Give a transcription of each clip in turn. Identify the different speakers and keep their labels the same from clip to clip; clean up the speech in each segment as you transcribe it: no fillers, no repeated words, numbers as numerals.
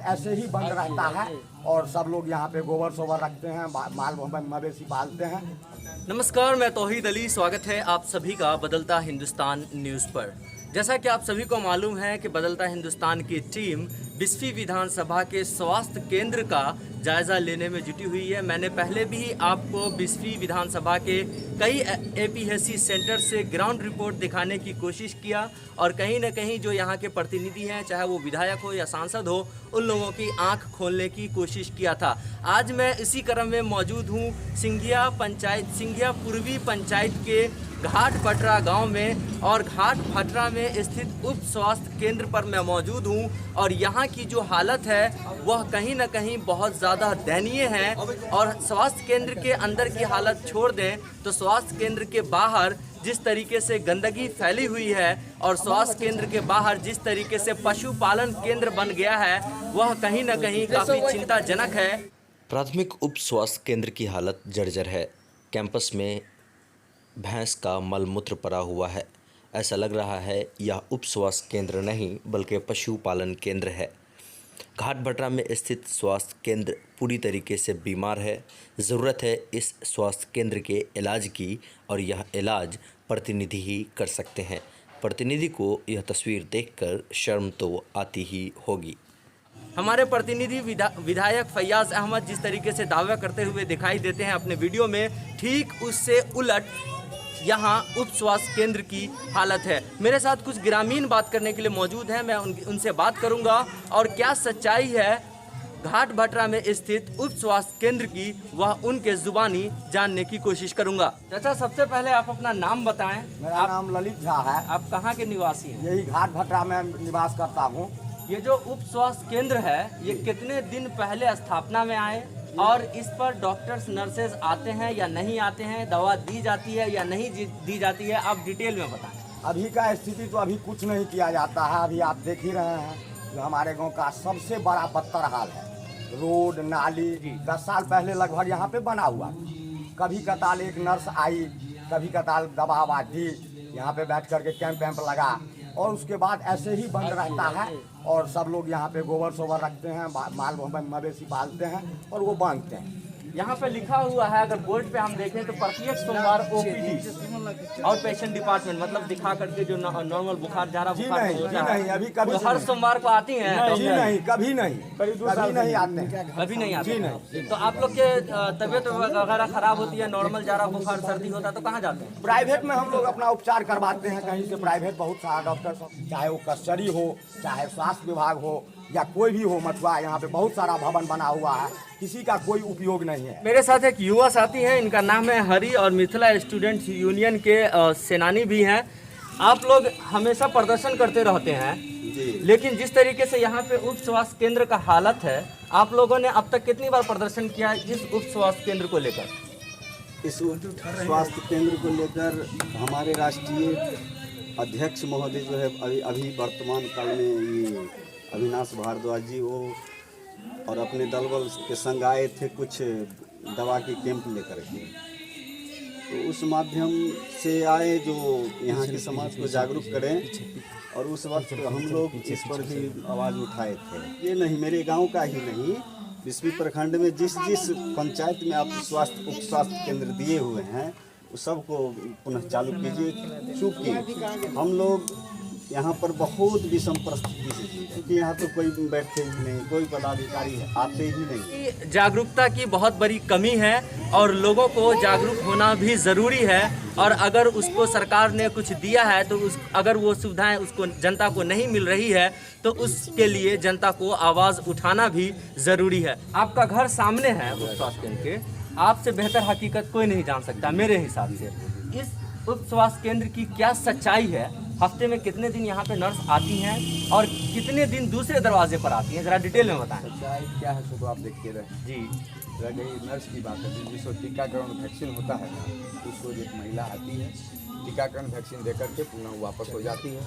Speaker 1: ऐसे ही बंद रहता है और सब लोग यहाँ पे गोबर सोबर रखते हैं, माल मवेशी पालते हैं।
Speaker 2: नमस्कार, मैं तौहीद अली। स्वागत है आप सभी का बदलता हिंदुस्तान न्यूज़ पर। जैसा कि आप सभी को मालूम है कि बदलता हिंदुस्तान की टीम बिस्फी विधानसभा के स्वास्थ्य केंद्र का जायज़ा लेने में जुटी हुई है। मैंने पहले भी आपको बिस्फी विधानसभा के कई एपीएससी सेंटर से ग्राउंड रिपोर्ट दिखाने की कोशिश किया और कहीं न कहीं जो यहाँ के प्रतिनिधि हैं, चाहे वो विधायक हो या सांसद हो, उन लोगों की आंख खोलने की कोशिश किया था। आज मैं इसी क्रम में मौजूद हूँ सिंघिया पूर्वी पंचायत के घाट भटरा गांव में, और घाट भटरा में स्थित उप स्वास्थ्य केंद्र पर मैं मौजूद हूं और यहां की जो हालत है वह कहीं ना कहीं बहुत ज़्यादा दयनीय है। और स्वास्थ्य केंद्र के अंदर की हालत छोड़ दें तो स्वास्थ्य केंद्र के बाहर जिस तरीके से गंदगी फैली हुई है और स्वास्थ्य केंद्र के बाहर जिस तरीके से पशुपालन केंद्र बन गया है वह कहीं ना कहीं काफ़ी चिंताजनक है।
Speaker 3: प्राथमिक उप स्वास्थ्य केंद्र की हालत जर्जर है। कैंपस में भैंस का मलमूत्र पड़ा हुआ है। ऐसा लग रहा है यह उप स्वास्थ्य केंद्र नहीं बल्कि पशुपालन केंद्र है। घाट भटरा में स्थित स्वास्थ्य केंद्र पूरी तरीके से बीमार है। ज़रूरत है इस स्वास्थ्य केंद्र के इलाज की और यह इलाज प्रतिनिधि ही कर सकते हैं। प्रतिनिधि को यह तस्वीर देखकर शर्म तो आती ही होगी।
Speaker 2: हमारे प्रतिनिधि विधायक फैयाज अहमद जिस तरीके से दावा करते हुए दिखाई देते हैं अपने वीडियो में, ठीक उससे उलट यहाँ उप स्वास्थ्य केंद्र की हालत है। मेरे साथ कुछ ग्रामीण बात करने के लिए मौजूद हैं, मैं उनसे बात करूंगा और क्या सच्चाई है घाट भटरा में स्थित उप स्वास्थ्य केंद्र की वह उनके जुबानी जानने की कोशिश करूंगा। चाचा, सबसे पहले आप अपना नाम बताएं।
Speaker 1: मेरा नाम ललित झा है।
Speaker 2: आप कहाँ के निवासी हैं?
Speaker 1: यही घाट भटरा में निवास करता हूँ।
Speaker 2: ये जो उप स्वास्थ्य केंद्र है ये कितने दिन पहले स्थापना में आए और इस पर डॉक्टर्स नर्सेज आते हैं या नहीं आते हैं, दवा दी जाती है या नहीं दी जाती है, आप डिटेल में बताएं।
Speaker 1: अभी का स्थिति तो अभी कुछ नहीं किया जाता है। अभी आप देख ही रहे हैं जो हमारे गांव का सबसे बड़ा बदतर हाल है। रोड नाली 10 साल पहले लगभग यहाँ पे बना हुआ, कभी कताल एक नर्स आई, कभी कताल दवा ववा दी, यहाँ पे बैठ करके कैंप वैम्प लगा और उसके बाद ऐसे ही बंद रहता है और सब लोग यहाँ पे गोबर सोबर रखते हैं, माल मवेशी पालते हैं और वो बांधते हैं।
Speaker 2: यहाँ पे लिखा हुआ है, अगर बोर्ड पे हम देखें तो प्रत्येक सोमवार ओपीडी और पेशेंट डिपार्टमेंट, मतलब दिखा करके जो नॉर्मल बुखार झाड़ा बुखार होता है,
Speaker 1: नहीं, अभी कभी
Speaker 2: तो हर सोमवार को आती हैं?
Speaker 1: जी नहीं, कभी नहीं, कभी नहीं आते हैं,
Speaker 2: कभी नहीं आते।
Speaker 1: जी नहीं।
Speaker 2: तो आप लोग के तबीयत वगैरह खराब होती है, नॉर्मल झाड़ा बुखार सर्दी होता है तो कहाँ जाते हैं?
Speaker 1: प्राइवेट में हम लोग अपना उपचार करवाते हैं। कहीं से प्राइवेट बहुत सारा डॉक्टर, चाहे वो कस्टडी हो, चाहे स्वास्थ्य विभाग हो या कोई भी हो, मथुआ यहाँ पे बहुत सारा भवन बना हुआ है, किसी का कोई उपयोग नहीं है।
Speaker 2: मेरे साथ एक युवा साथी हैं, इनका नाम है हरी और मिथिला स्टूडेंट्स यूनियन के सेनानी भी हैं। आप लोग हमेशा प्रदर्शन करते रहते हैं जी। लेकिन जिस तरीके से यहाँ पे उप स्वास्थ्य केंद्र का हालत है, आप लोगों ने अब तक कितनी बार प्रदर्शन किया इस उप स्वास्थ्य केंद्र को लेकर?
Speaker 4: इस स्वास्थ्य केंद्र को लेकर हमारे राष्ट्रीय अध्यक्ष महोदय जो है अभी वर्तमान काल में ये अविनाश भारद्वाज जी वो और अपने दल बल के संग आए थे कुछ दवा की कैंप लेकर के, तो उस माध्यम से आए जो यहाँ के समाज को जागरूक करें और उस वक्त हम लोग इस पर भी आवाज़ उठाए थे। ये नहीं, मेरे गांव का ही नहीं, बिस्फी प्रखंड में जिस पंचायत में आप उप स्वास्थ्य केंद्र दिए हुए हैं उस सबको पुनः चालू कीजिए, चूँकि हम लोग यहाँ पर बहुत विषम परिस्थिति से जी, क्योंकि यहाँ तो कोई बैठते ही नहीं, कोई पदाधिकारी आते ही नहीं।
Speaker 2: जागरूकता की बहुत बड़ी कमी है और लोगों को जागरूक होना भी ज़रूरी है। और अगर उसको सरकार ने कुछ दिया है तो अगर वो सुविधाएं उसको जनता को नहीं मिल रही है तो उसके लिए जनता को आवाज़ उठाना भी ज़रूरी है। आपका घर सामने है उप स्वास्थ्य केंद्र के, आपसे बेहतर हकीकत कोई नहीं जान सकता मेरे हिसाब से। इस उप स्वास्थ्य केंद्र की क्या सच्चाई है? हफ्ते में कितने दिन यहाँ पे नर्स आती हैं और कितने दिन दूसरे दरवाजे पर आती हैं, ज़रा डिटेल में बताएं।
Speaker 5: सच्चाई क्या है तो आप देखते रहे
Speaker 2: जी।
Speaker 5: रही नर्स की बात है, जिसको टीकाकरण वैक्सीन होता है ना, उसको एक महिला आती है, टीकाकरण वैक्सीन देकर के पुनः वापस हो जाती है।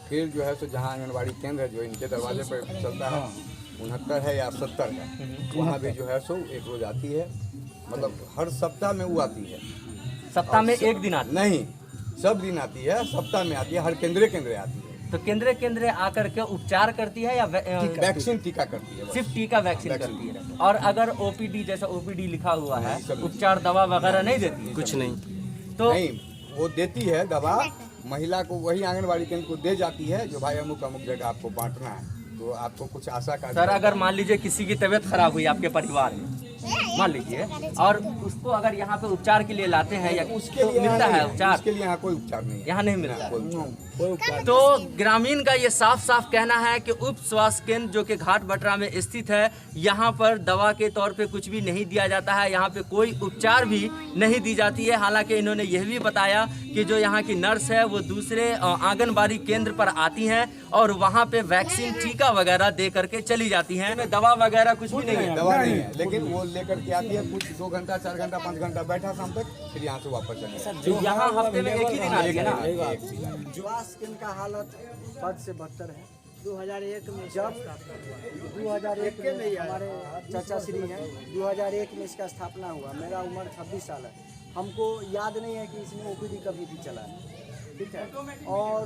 Speaker 5: फिर जो है सो जहाँ आंगनबाड़ी केंद्र है जो इनके दरवाजे पर चलता है, 69 है या 70 है, वहाँ भी जो है सो एक रोज आती है, मतलब हर सप्ताह में वो आती है।
Speaker 2: सप्ताह में एक दिन आती
Speaker 5: नहीं, सब दिन आती है, सप्ताह में आती है, हर केंद्र आती है।
Speaker 2: तो केंद्र आकर के उपचार करती है या
Speaker 5: वैक्सीन टीका करती है बस।
Speaker 2: सिर्फ टीका वैक्सीन करती है? और अगर ओपीडी जैसा ओपीडी लिखा हुआ है,
Speaker 5: सब
Speaker 2: उपचार दवा वगैरह नहीं देती है?
Speaker 3: कुछ नहीं।
Speaker 2: तो
Speaker 5: नहीं, वो देती है दवा, महिला को वही आंगनबाड़ी केंद्र को दे जाती है, जो भाई अमुक अमुक जगह आपको बांटना है, तो आपको कुछ आशा का।
Speaker 2: सर अगर मान लीजिए किसी की तबीयत खराब हुई आपके परिवार में, मान लीजिए, और उसको अगर यहाँ पे उपचार के लिए लाते हैं या
Speaker 5: उसके लिए
Speaker 2: मिलता है
Speaker 5: नहीं,
Speaker 2: उपचार?
Speaker 5: उसके लिए यहाँ कोई उपचार नहीं है।
Speaker 2: यहाँ नहीं मिलता है।
Speaker 5: कोई उपचार
Speaker 2: तो ग्रामीण का ये साफ साफ कहना है कि उप स्वास्थ्य केंद्र जो कि घाट भटरा में स्थित है, यहाँ पर दवा के तौर पे कुछ भी नहीं दिया जाता है, यहाँ पे कोई उपचार भी नहीं दी जाती है। हालांकि इन्होंने यह भी बताया कि जो यहाँ की नर्स है वो दूसरे आंगनबाड़ी केंद्र पर आती हैं और वहाँ पे वैक्सीन टीका वगैरह दे करके चली जाती हैं। दवा वगैरह कुछ भी नहीं है।
Speaker 5: दवा नहीं है, लेकिन वो लेकर के आती है, कुछ 2 घंटा 4 घंटा 5 घंटा बैठा शाम तक, फिर यहाँ से वापस चले जाते हैं।
Speaker 2: यहाँ हफ्ते में एक ही दिन आती है ना?
Speaker 6: स्वास्थ्य केंद्र का हालत बद से बदतर है। 2001 में जब 2001 में हमारे चाचा श्री हैं, 2001 में इसका स्थापना हुआ। मेरा उम्र 26 साल है। हमको याद नहीं है कि इसमें ओपीडी कभी भी चला है, ठीक है। और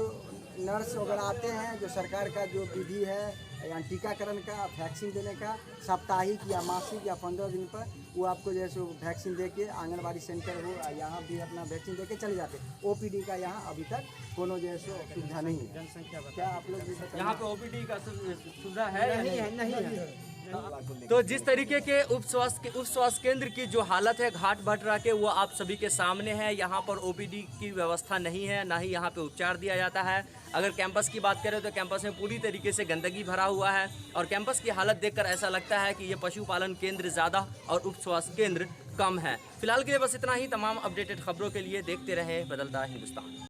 Speaker 6: नर्स वगैरह आते हैं, जो सरकार का जो विधि है या टीकाकरण का, वैक्सीन देने का, साप्ताहिक या मासिक या 15 दिन पर वो आपको जैसे वैक्सीन दे के आंगनबाड़ी सेंटर हो यहाँ भी अपना वैक्सीन दे के चले जाते हैं। ओपीडी का यहाँ अभी तक कोनो जैसे सुविधा नहीं है। जनसंख्या क्या आप लोग भी बताइए?
Speaker 2: यहाँ पे ओपीडी का सुविधा है या
Speaker 6: नहीं है, नहीं है।
Speaker 2: तो जिस तरीके के उप स्वास्थ्य केंद्र की जो हालत है घाट भटरा के, वो आप सभी के सामने है। यहाँ पर ओपीडी की व्यवस्था नहीं है, ना ही यहाँ पे उपचार दिया जाता है। अगर कैंपस की बात करें तो कैंपस में पूरी तरीके से गंदगी भरा हुआ है और कैंपस की हालत देखकर ऐसा लगता है कि ये पशुपालन केंद्र ज़्यादा और उप स्वास्थ्य केंद्र कम है। फिलहाल के लिए बस इतना ही। तमाम अपडेटेड खबरों के लिए देखते रहे बदलता हिंदुस्तान।